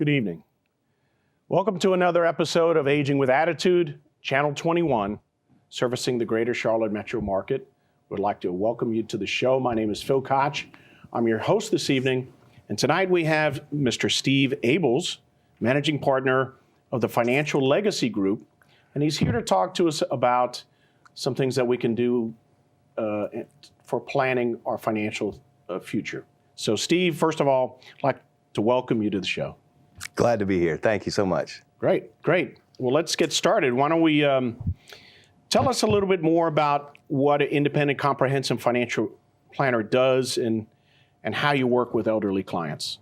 Good evening. Welcome to another episode of Aging with Attitude, Channel 21, servicing the greater Charlotte metro market. Would like to welcome you to the show. My name is Phil Koch. I'm your host this evening, and tonight we have Mr. Steve Abels, managing partner of the Financial Legacy Group, and he's here to talk to us about some things that we can do for planning our financial future. So Steve, first of all, I'd like to welcome you to the show. Glad to be here. Thank you so much. Great. Well, let's get started. Why don't we tell us a little bit more about what an independent comprehensive financial planner does and how you work with elderly clients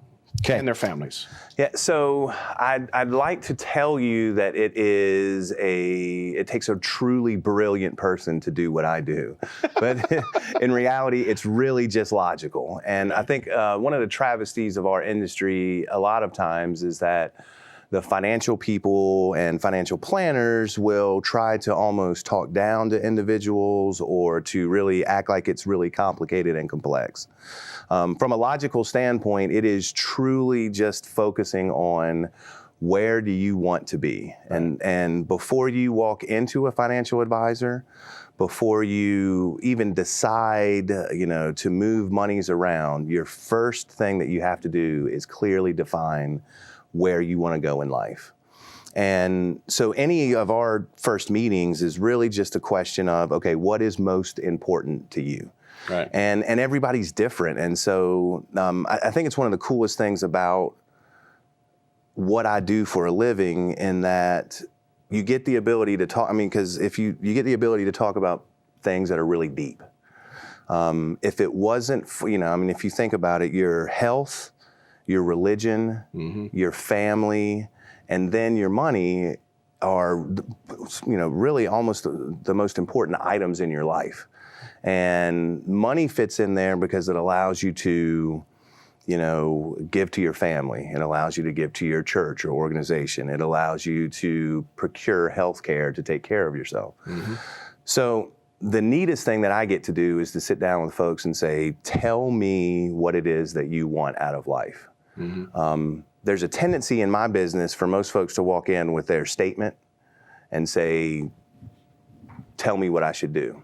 and their families. Yeah, so I'd like to tell you that it takes a truly brilliant person to do what I do. But in reality, it's really just logical. And I think one of the travesties of our industry a lot of times is that the financial people and financial planners will try to almost talk down to individuals or to really act like it's really complicated and complex. From a logical standpoint, it is truly just focusing on where do you want to be. And before you walk into a financial advisor, before you even decide, to move monies around, your first thing that you have to do is clearly define where you want to go in life. And so any of our first meetings is really just a question of, okay, what is most important to you? Right. And everybody's different. And so I think it's one of the coolest things about what I do for a living in that you get the ability to talk, because if you get the ability to talk about things that are really deep. If it wasn't, if you think about it, your health, your religion, your family, and then your money are, really almost the most important items in your life. And money fits in there because it allows you to, give to your family. It allows you to give to your church or organization. It allows you to procure health care to take care of yourself. So the neatest thing that I get to do is to sit down with folks and say, tell me what it is that you want out of life. There's a tendency in my business for most folks to walk in with their statement and say, tell me what I should do.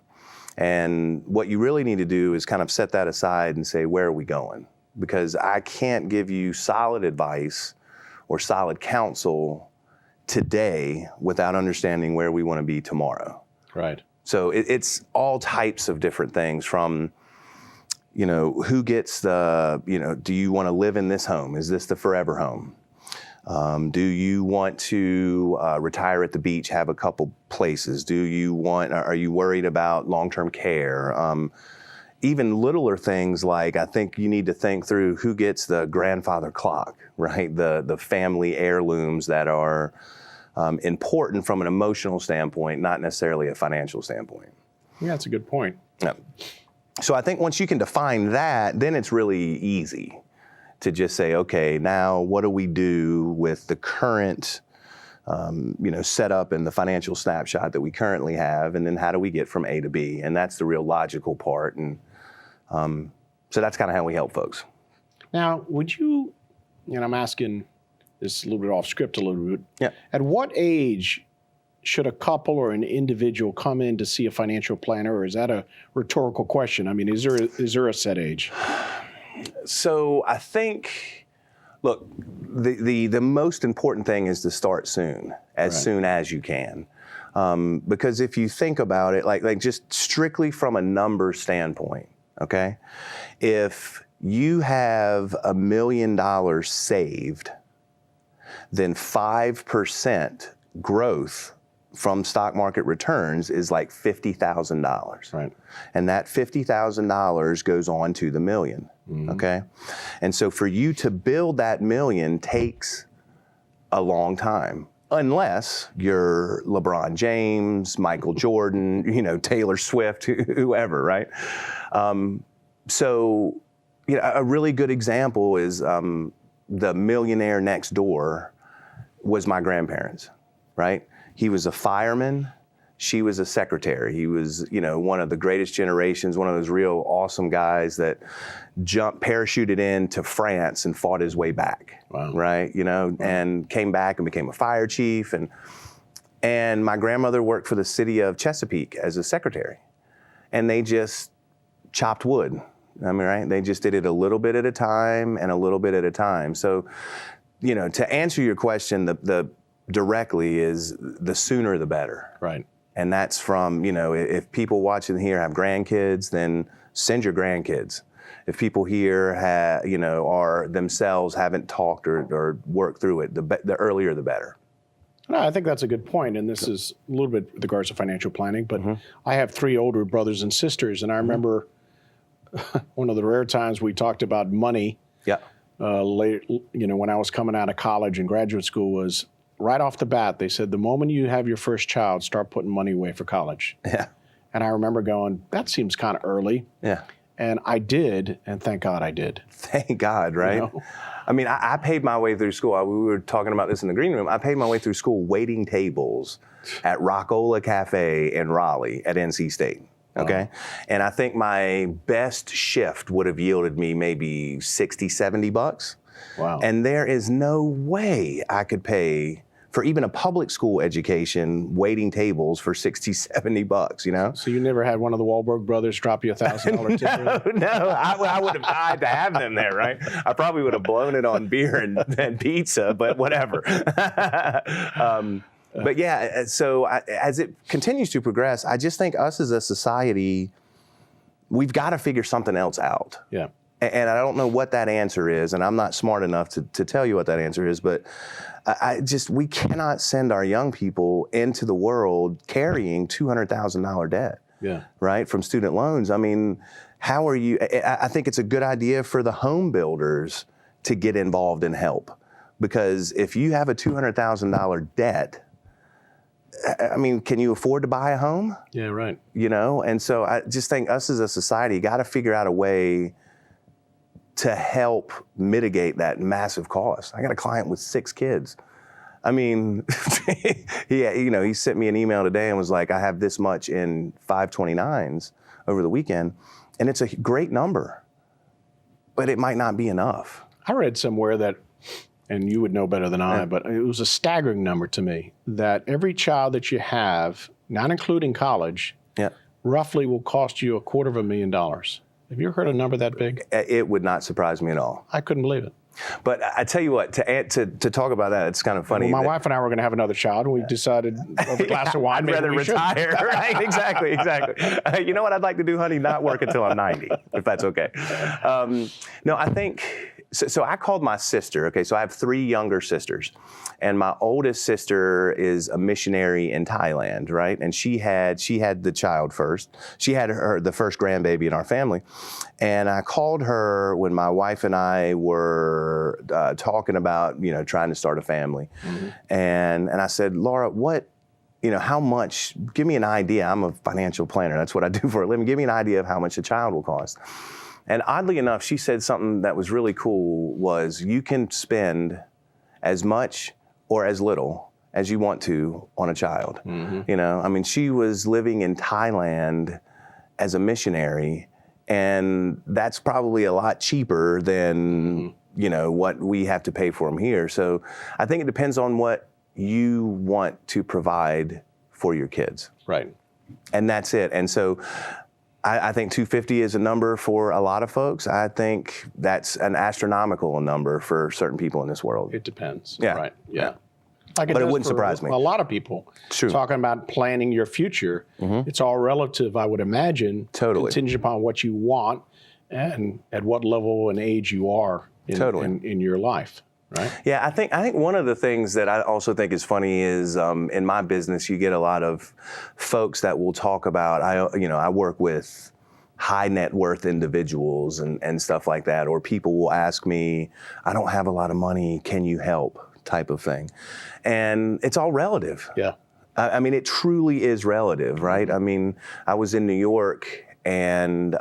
And what you really need to do is kind of set that aside and say, where are we going? Because I can't give you solid advice or solid counsel today without understanding where we want to be tomorrow. Right. So it's all types of different things from, who gets the, do you want to live in this home? Is this the forever home? Do you want to retire at the beach, have a couple places? Are you worried about long-term care? Even littler things like, I think you need to think through who gets the grandfather clock, right? The family heirlooms that are important from an emotional standpoint, not necessarily a financial standpoint. Yeah, that's a good point. Yeah. So I think once you can define that, then it's really easy to just say, okay, now what do we do with the current, setup and the financial snapshot that we currently have, and then how do we get from A to B? And that's the real logical part. And so that's kind of how we help folks. Now, would you, I'm asking this a little bit off script a little bit. Yeah. At what age should a couple or an individual come in to see a financial planner, or is that a rhetorical question? Is there a set age? So I think, look, the most important thing is to start soon, soon as you can. Because if you think about it, like just strictly from a number standpoint, okay? If you have $1 million saved, then 5% growth from stock market returns is like $50,000. Right. And that $50,000 goes on to the million. Okay. And so for you to build that million takes a long time, unless you're LeBron James, Michael Jordan, Taylor Swift, whoever, right? So, a really good example is the millionaire next door was my grandparents, right? He was a fireman. she was a secretary. He was, one of the greatest generations, one of those real awesome guys that parachuted into France and fought his way back. Wow. Right? And came back and became a fire chief. And my grandmother worked for the city of Chesapeake as a secretary. And they just chopped wood. Right? They just did it a little bit at a time and a little bit at a time. So, to answer your question, the directly is the sooner the better. Right. And that's from, if people watching here have grandkids, then send your grandkids. If people here are themselves haven't talked or worked through it, the earlier the better. No, I think that's a good point, and this is a little bit with regards to financial planning, but I have 3 older brothers and sisters, and I remember one of the rare times we talked about money later, when I was coming out of college and graduate school was right off the bat, they said, the moment you have your first child, start putting money away for college. Yeah. And I remember going, that seems kind of early. Yeah. And I did, and thank God I did. Thank God, right? I paid my way through school. We were talking about this in the green room. I paid my way through school waiting tables at Rockola Cafe in Raleigh at NC State. Okay. And I think my best shift would have yielded me maybe 60, 70 bucks. Wow. And there is no way I could pay for even a public school education, waiting tables for 60, 70 bucks, So you never had one of the Wahlberg brothers drop you $1,000 tip? No, I would have died to have them there, right? I probably would have blown it on beer and pizza, but whatever. But yeah, so as it continues to progress, I just think us as a society, we've got to figure something else out. Yeah. And I don't know what that answer is, and I'm not smart enough to tell you what that answer is, but we cannot send our young people into the world carrying $200,000 debt. Yeah. Right, from student loans. How are you? I think it's a good idea for the home builders to get involved and help, because if you have a $200,000 debt, can you afford to buy a home? Yeah, right. And so I just think us as a society got to figure out a way to help mitigate that massive cost. I got a client with 6 kids. He sent me an email today and was like, I have this much in 529s over the weekend. And it's a great number, but it might not be enough. I read somewhere that, and you would know better than I, but it was a staggering number to me, that every child that you have, not including college, roughly will cost you $250,000. Have you heard a number that big? It would not surprise me at all. I couldn't believe it. But I tell you what, to talk about that, it's kind of funny. Well, my wife and I were going to have another child, and we decided over a glass of wine, I'd rather retire. Right? Exactly. You know what I'd like to do, honey? Not work until I'm 90, if that's okay. No, I think. So I called my sister. Okay, so I have 3 younger sisters, and my oldest sister is a missionary in Thailand, right? And she had the child first. She had the first grandbaby in our family, and I called her when my wife and I were talking about trying to start a family, and I said, Laura, how much? Give me an idea. I'm a financial planner. That's what I do for a living. Give me an idea of how much a child will cost. And oddly enough, she said something that was really cool, was you can spend as much or as little as you want to on a child. She was living in Thailand as a missionary, and that's probably a lot cheaper than, what we have to pay for them here. So I think it depends on what you want to provide for your kids. Right. And that's it. And so I think 250 is a number for a lot of folks. I think that's an astronomical number for certain people in this world. It depends. Yeah. Right. Yeah. But it wouldn't surprise me. A lot of people talking about planning your future. It's all relative, I would imagine. Totally. Contingent upon what you want and at what level and age you are in your life. Right. Yeah, I think one of the things that I also think is funny is in my business, you get a lot of folks that will talk about, I work with high net worth individuals and stuff like that, or people will ask me, I don't have a lot of money, can you help, type of thing. And it's all relative. Yeah. It truly is relative, right? I was in New York, and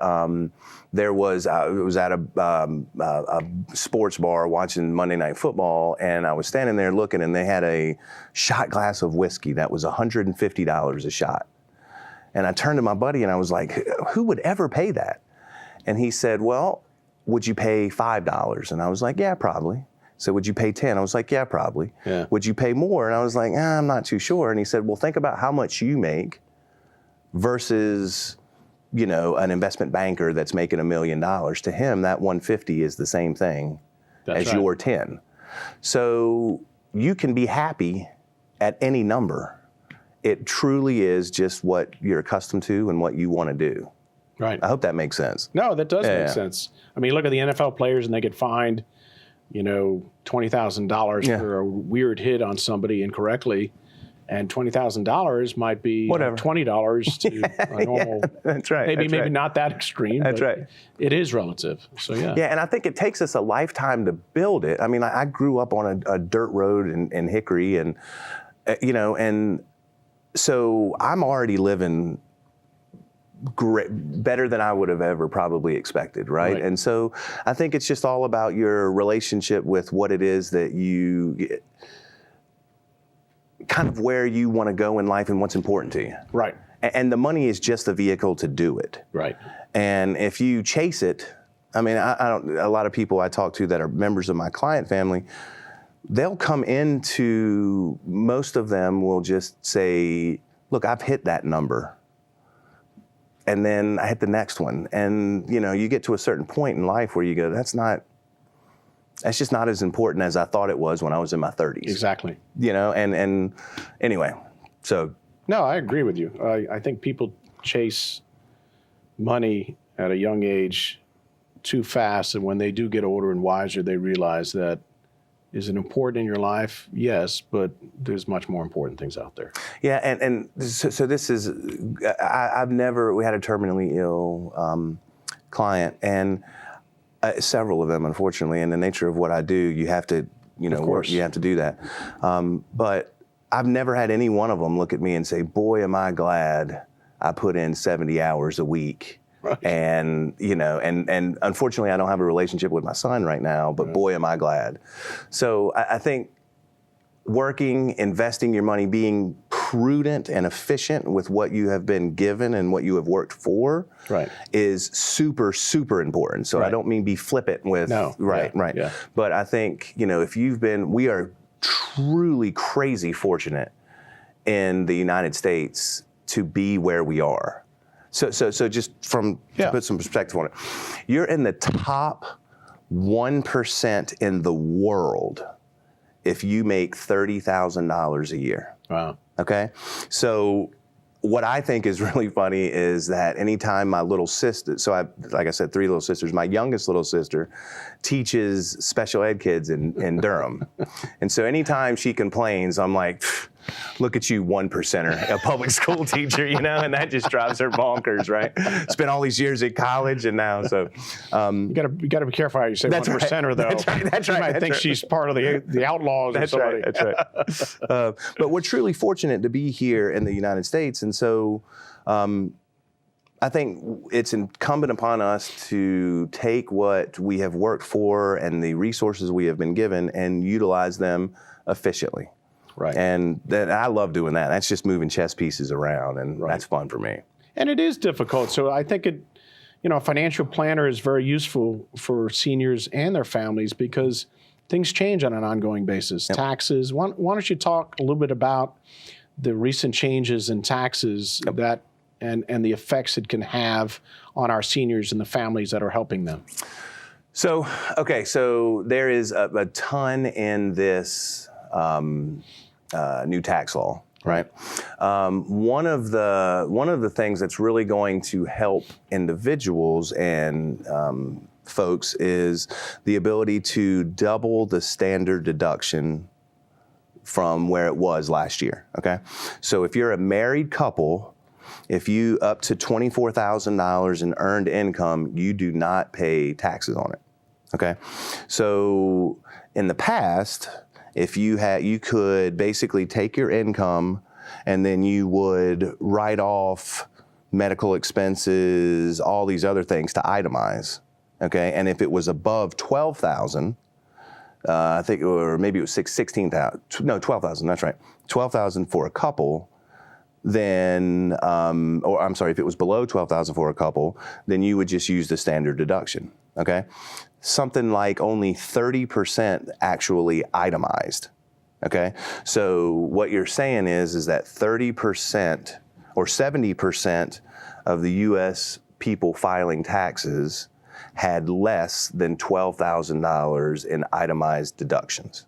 it was at a sports bar watching Monday Night Football, and I was standing there looking, and they had a shot glass of whiskey that was $150 a shot. And I turned to my buddy and I was like, who would ever pay that? And he said, well, would you pay $5? And I was like, yeah, probably. So would you pay 10? I was like, yeah, probably. Yeah. Would you pay more? And I was like, I'm not too sure. And he said, well, think about how much you make versus, an investment banker that's making $1 million. To him, that 150 is the same thing as your 10. So you can be happy at any number. It truly is just what you're accustomed to and what you want to do. Right. I hope that makes sense. No, that does make sense. I mean, look at the NFL players and they get fined, $20,000 for a weird hit on somebody incorrectly. And $20,000 might be $20 to a normal. That's right. Maybe not that extreme. That's but right. It is relative. So yeah. Yeah, and I think it takes us a lifetime to build it. I mean, I grew up on a dirt road in Hickory, and and so I'm already living great, better than I would have ever probably expected, right? And so I think it's just all about your relationship with what it is that you kind of where you want to go in life and what's important to you. Right. And the money is just a vehicle to do it. Right. And if you chase it, I mean, I don't, a lot of people I talk to that are members of my client family, they'll come into, most of them will just say, look, I've hit that number. And then I hit the next one. And, you get to a certain point in life where you go, that's just not as important as I thought it was when I was in my 30s. Exactly. And anyway, so. No, I agree with you. I think people chase money at a young age too fast. And when they do get older and wiser, they realize that, is it important in your life? Yes, but there's much more important things out there. Yeah, and so this is, we had a terminally ill client, and several of them, unfortunately, and the nature of what I do, you have to, work, you have to do that. But I've never had any one of them look at me and say, boy, am I glad I put in 70 hours a week. Right. And, and unfortunately, I don't have a relationship with my son right now, but boy, am I glad. So I think working, investing your money, being prudent and efficient with what you have been given and what you have worked for is super, super important. So I don't mean be flippant with, right. Yeah. But I think, if we are truly crazy fortunate in the United States to be where we are. So just to put some perspective on it, you're in the top 1% in the world if you make $30,000 a year. Wow. Okay? So what I think is really funny is that anytime my little sister, so like I said, 3 little sisters, my youngest little sister teaches special ed kids in Durham. And so anytime she complains, I'm like, look at you, 1%er, a public school teacher, and that just drives her bonkers, right? Spent all these years at college, and now, so. You gotta be careful how you say 1%er, though. That's right. You might think she's part of the outlaws or somebody. That's right. But we're truly fortunate to be here in the United States, and so I think it's incumbent upon us to take what we have worked for and the resources we have been given and utilize them efficiently. Right. And I love doing that. That's just moving chess pieces around, and that's fun for me. And it is difficult. So I think a financial planner is very useful for seniors and their families because things change on an ongoing basis. Yep. Taxes. Why don't you talk a little bit about the recent changes in taxes that and the effects it can have on our seniors and the families that are helping them? So there is a ton in this new tax law, right? One of the things that's really going to help individuals and folks is the ability to double the standard deduction from where it was last year. Okay, so if you're a married couple, if you up to $24,000 in earned income, you do not pay taxes on it. Okay, so in the past, if you could basically take your income and then you would write off medical expenses, all these other things to itemize. Okay, and if it was above 12,000, I think, or maybe it was 16,000. No, 12,000. That's right, 12,000 for a couple. Then, or I'm sorry, if it was below 12,000 for a couple, then you would just use the standard deduction. Okay, something like only 30% actually itemized. Okay, so what you're saying is that 30% or 70% of the U.S. people filing taxes had less than $12,000 in itemized deductions.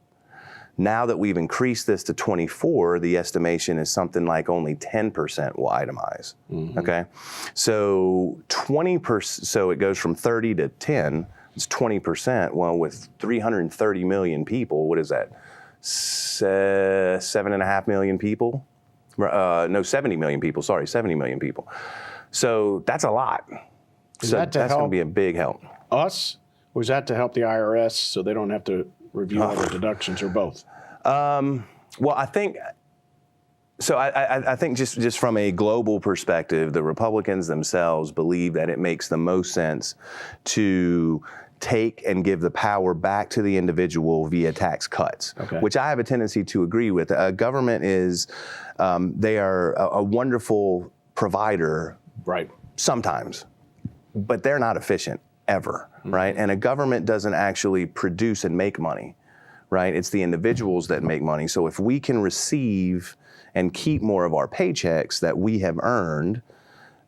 Now that we've increased this to 24, the estimation is something like only 10% will itemize. Mm-hmm. Okay, so 20%. So it goes from 30 to 10. It's 20%. Well, with 330 million people, what is that? 7.5 million people? No, 70 million people. Sorry, 70 million people. So that's a lot. Is so that to that's going help to be a big help. us, or is that to help the IRS so they don't have to review all the deductions, or both? Well, I think so. I think just from a global perspective, the Republicans themselves believe that it makes the most sense to take and give the power back to the individual via tax cuts, which I have a tendency to agree with. Government is, they are a wonderful provider, right? Sometimes, but they're not efficient ever, right? And a government doesn't actually produce and make money, right? It's the individuals that make money. So if we can receive and keep more of our paychecks that we have earned,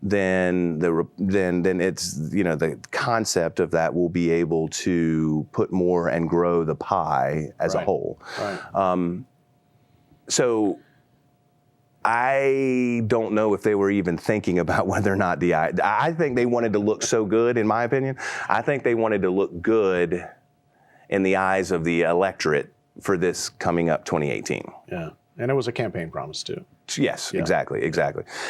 then it's, the concept of that will be able to put more and grow the pie as a whole. Right. So I don't know if they were even thinking about whether or not I think they wanted to look so good, in my opinion. I think they wanted to look good in the eyes of the electorate for this coming up 2018. Yeah, and it was a campaign promise too. Yes, yeah. Exactly.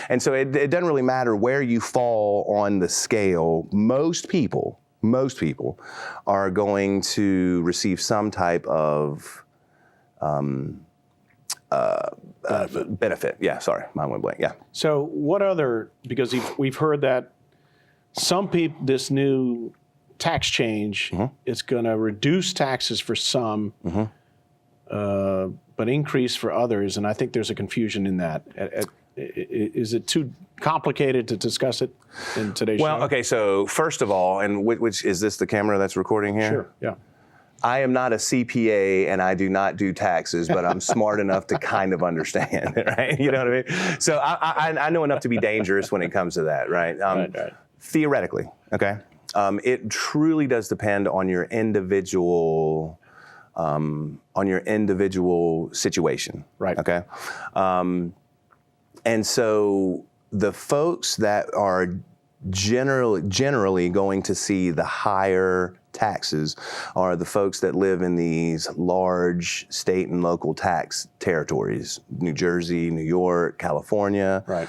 And so it doesn't really matter where you fall on the scale. Most people are going to receive some type of benefit. Yeah, sorry, mine went blank. Yeah. So what other, because we've heard that some people, this new tax change, it's going to reduce taxes for some, but increase for others, and I think there's a confusion in that. Is it too complicated to discuss it in today's show? Well, okay, so first of all, and which is this the camera that's recording here? Sure, yeah. I am not a CPA and I do not do taxes, but I'm smart enough to kind of understand it, right? You know what I mean? So I know enough to be dangerous when it comes to that, right? Right. Theoretically, okay? It truly does depend on your individual situation. Right. Okay. And so the folks that are generally going to see the higher taxes are the folks that live in these large state and local tax territories, New Jersey, New York, California, right.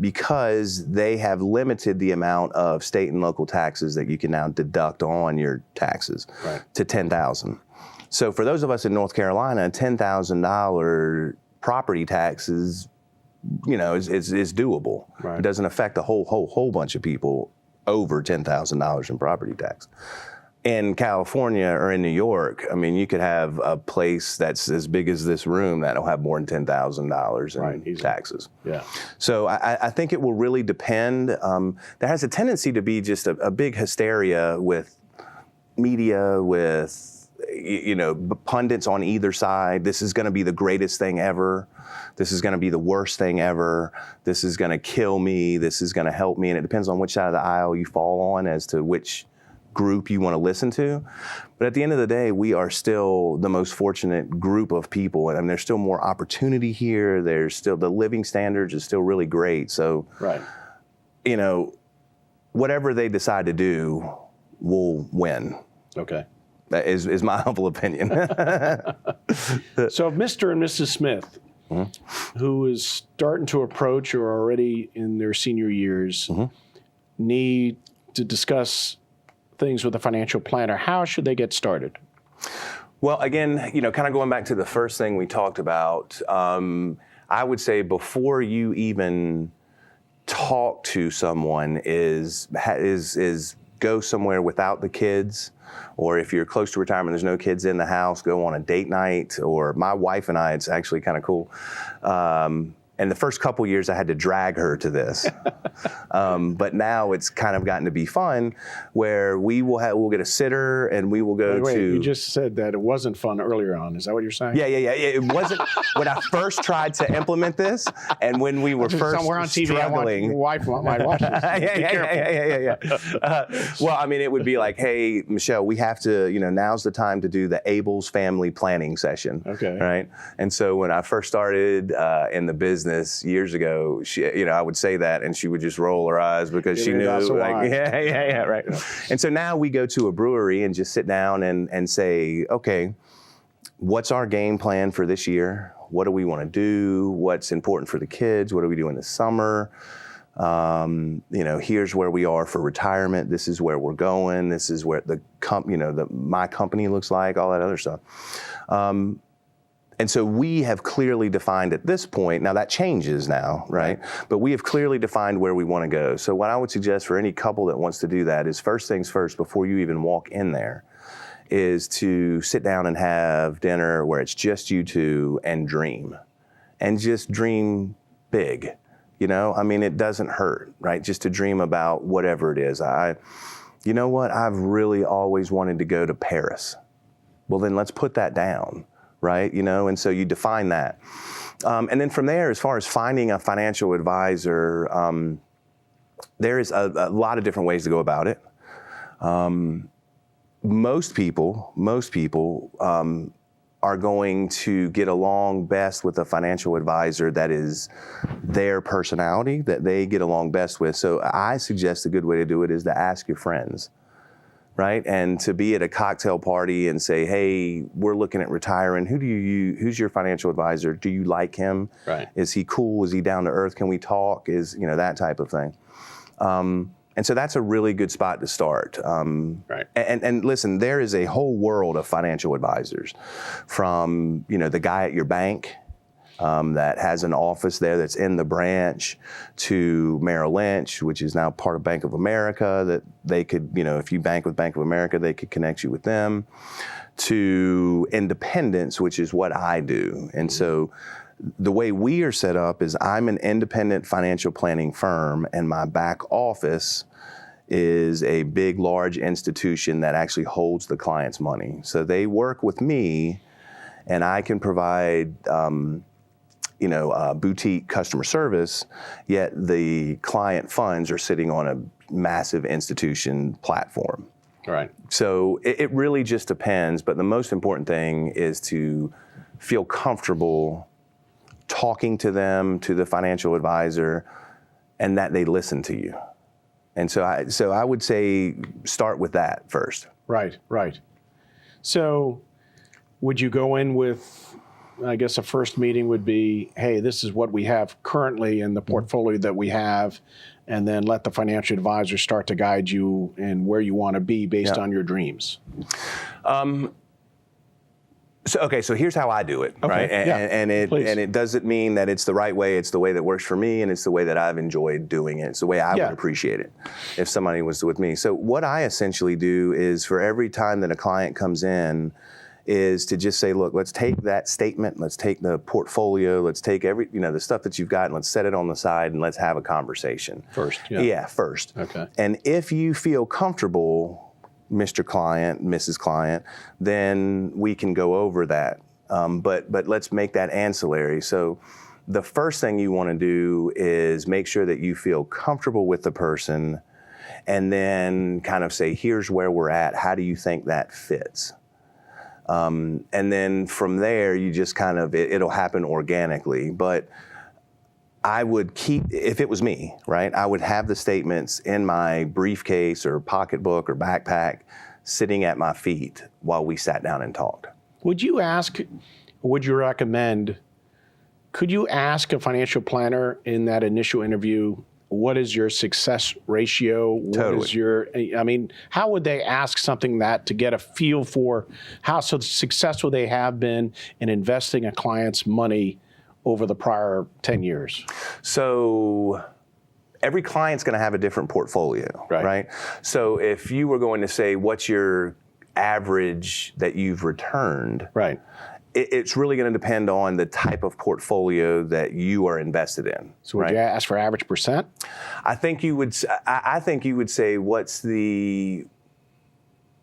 Because they have limited the amount of state and local taxes that you can now deduct on your taxes to $10,000. So for those of us in North Carolina, $10,000 property tax is doable. Right. It doesn't affect a whole bunch of people over $10,000 in property tax. In California or in New York, I mean, you could have a place that's as big as this room that'll have more than $10,000 in taxes. Yeah. So I think it will really depend. There has a tendency to be just a big hysteria with media, with pundits on either side. This is going to be the greatest thing ever. This is going to be the worst thing ever. This is going to kill me. This is going to help me. And it depends on which side of the aisle you fall on as to which group you want to listen to. But at the end of the day, we are still the most fortunate group of people. And there's still more opportunity here. There's still, the living standards is still really great. So, whatever they decide to do will win. Okay. That is my humble opinion. So Mr. and Mrs. Smith, who is starting to approach or already in their senior years, need to discuss things with a financial planner. How should they get started? Well, again, kind of going back to the first thing we talked about, I would say before you even talk to someone is go somewhere without the kids, or if you're close to retirement, there's no kids in the house, go on a date night. Or my wife and I, it's actually kind of cool. And the first couple years I had to drag her to this. But now it's kind of gotten to be fun where we'll get a sitter and we will go Wait, to. you just said that it wasn't fun earlier on. Is that what you're saying? Yeah. It wasn't when I first tried to implement this, and when we were first We're on TV. struggling. Your wife might watch this. Yeah. Well, I mean, it would be like, hey, Michelle, we have to, now's the time to do the Abel's family planning session. Okay. Right. And so when I first started in the business years ago, she, I would say that, and she would just roll her eyes because she knew, like, right. And so now we go to a brewery and just sit down and say, okay, what's our game plan for this year? What do we want to do? What's important for the kids? What do we do in the summer? Here's where we are for retirement. This is where we're going. This is where my company looks like, all that other stuff. And so we have clearly defined at this point, now that changes now, right? But we have clearly defined where we want to go. So what I would suggest for any couple that wants to do that is first things first, before you even walk in there, is to sit down and have dinner where it's just you two and dream. And just dream big, I mean, it doesn't hurt, right? Just to dream about whatever it is. You know what? I've really always wanted to go to Paris. Well, then let's put that down. Right, and so you define that. And then from there, as far as finding a financial advisor, there is a lot of different ways to go about it. Most people are going to get along best with a financial advisor that is their personality, that they get along best with. So I suggest a good way to do it is to ask your friends. Right, and to be at a cocktail party and say, "Hey, we're looking at retiring. Who's your financial advisor? Do you like him? Right. Is he cool? Is he down to earth? Can we talk? That type of thing." And so that's a really good spot to start. Right. And listen, there is a whole world of financial advisors, from the guy at your bank. That has an office there that's in the branch, to Merrill Lynch, which is now part of Bank of America, that they could, if you bank with Bank of America, they could connect you with them, to independents, which is what I do. And so the way we are set up is I'm an independent financial planning firm, and my back office is a big, large institution that actually holds the client's money. So they work with me, and I can provide boutique customer service, yet the client funds are sitting on a massive institution platform. Right. So it really just depends, but the most important thing is to feel comfortable talking to them, to the financial advisor, and that they listen to you. And so I would say start with that first. Right. So would you go in with, I guess a first meeting would be, hey, this is what we have currently in the portfolio that we have, and then let the financial advisor start to guide you in where you want to be based on your dreams? So here's how I do it, right? And it doesn't mean that it's the right way. It's the way that works for me, and it's the way that I've enjoyed doing it. It's the way I would appreciate it if somebody was with me. So what I essentially do is, for every time that a client comes in, is to just say, look, let's take that statement, let's take the portfolio, let's take the stuff that you've got, and let's set it on the side, and let's have a conversation. First. Yeah, first. Okay. And if you feel comfortable, Mr. Client, Mrs. Client, then we can go over that. But let's make that ancillary. So the first thing you want to do is make sure that you feel comfortable with the person, and then kind of say, here's where we're at. How do you think that fits? And then from there, you just kind of, it'll happen organically. But I would keep, if it was me, right, I would have the statements in my briefcase or pocketbook or backpack sitting at my feet while we sat down and talked. Would you recommend, could you ask a financial planner in that initial interview, what is your success ratio? Totally. What is how would they ask something that to get a feel for how successful they have been in investing a client's money over the prior 10 years? So every client's going to have a different portfolio, right? So if you were going to say, what's your average that you've returned? Right. It's really going to depend on the type of portfolio that you are invested in. So would you ask for average percent? I think you would. I think you would say,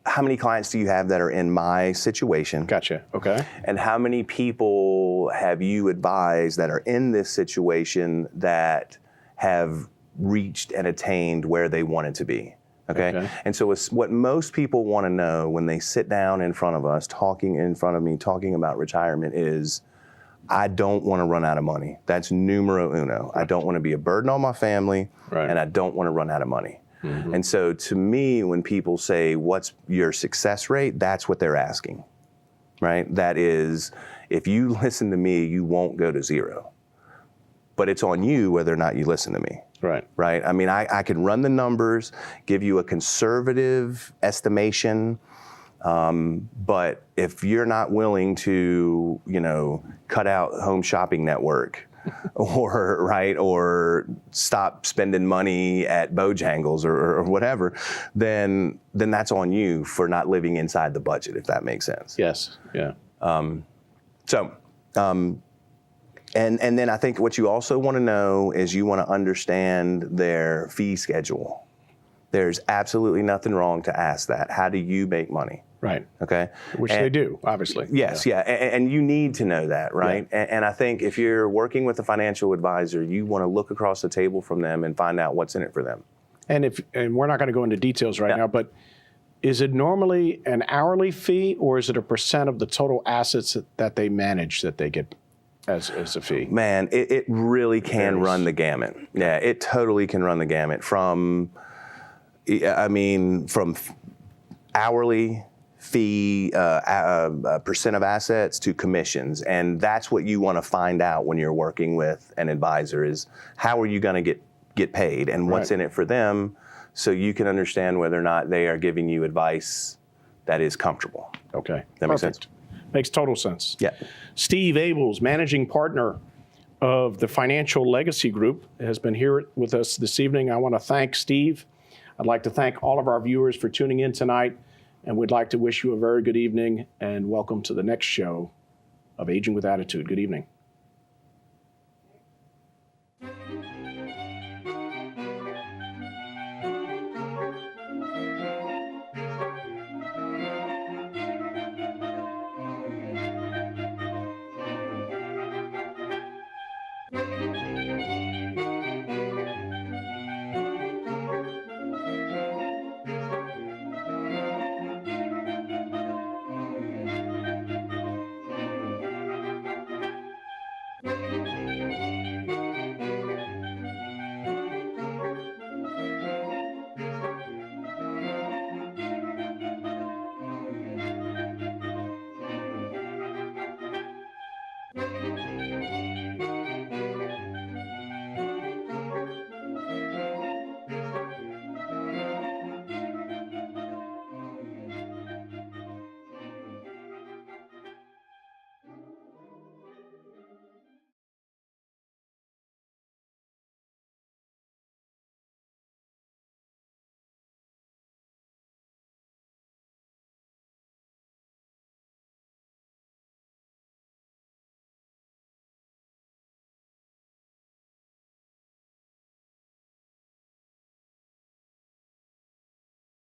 how many clients do you have that are in my situation? Gotcha. Okay. And how many people have you advised that are in this situation that have reached and attained where they wanted to be? Okay. And so it's what most people want to know when they sit down in front of us, talking in front of me, talking about retirement is, I don't want to run out of money. That's numero uno. I don't want to be a burden on my family, and I don't want to run out of money. And so to me, when people say, what's your success rate? That's what they're asking, right? That is, if you listen to me, you won't go to zero. But it's on you whether or not you listen to me. Right. I mean, I can run the numbers, give you a conservative estimation, but if you're not willing to, cut out Home Shopping Network, or stop spending money at Bojangles or whatever, then that's on you for not living inside the budget, if that makes sense. Yes. Yeah. And then I think what you also want to know is you want to understand their fee schedule. There's absolutely nothing wrong to ask that. How do you make money? Right. Okay. Which they do, obviously. Yes. Yeah. And you need to know that, right? Yeah. And I think if you're working with a financial advisor, you want to look across the table from them and find out what's in it for them. And we're not going to go into details right now, but is it normally an hourly fee, or is it a percent of the total assets that they manage that they get as a fee? Man, it really can run the gamut. Yeah, it totally can run the gamut from hourly fee, percent of assets to commissions. And that's what you want to find out when you're working with an advisor is how are you going to get paid and what's in it for them, so you can understand whether or not they are giving you advice that is comfortable. Okay. That makes sense? Makes total sense. Yeah. Steve Abels, managing partner of the Financial Legacy Group, has been here with us this evening. I want to thank Steve. I'd like to thank all of our viewers for tuning in tonight, and we'd like to wish you a very good evening and welcome to the next show of Aging with Attitude. Good evening.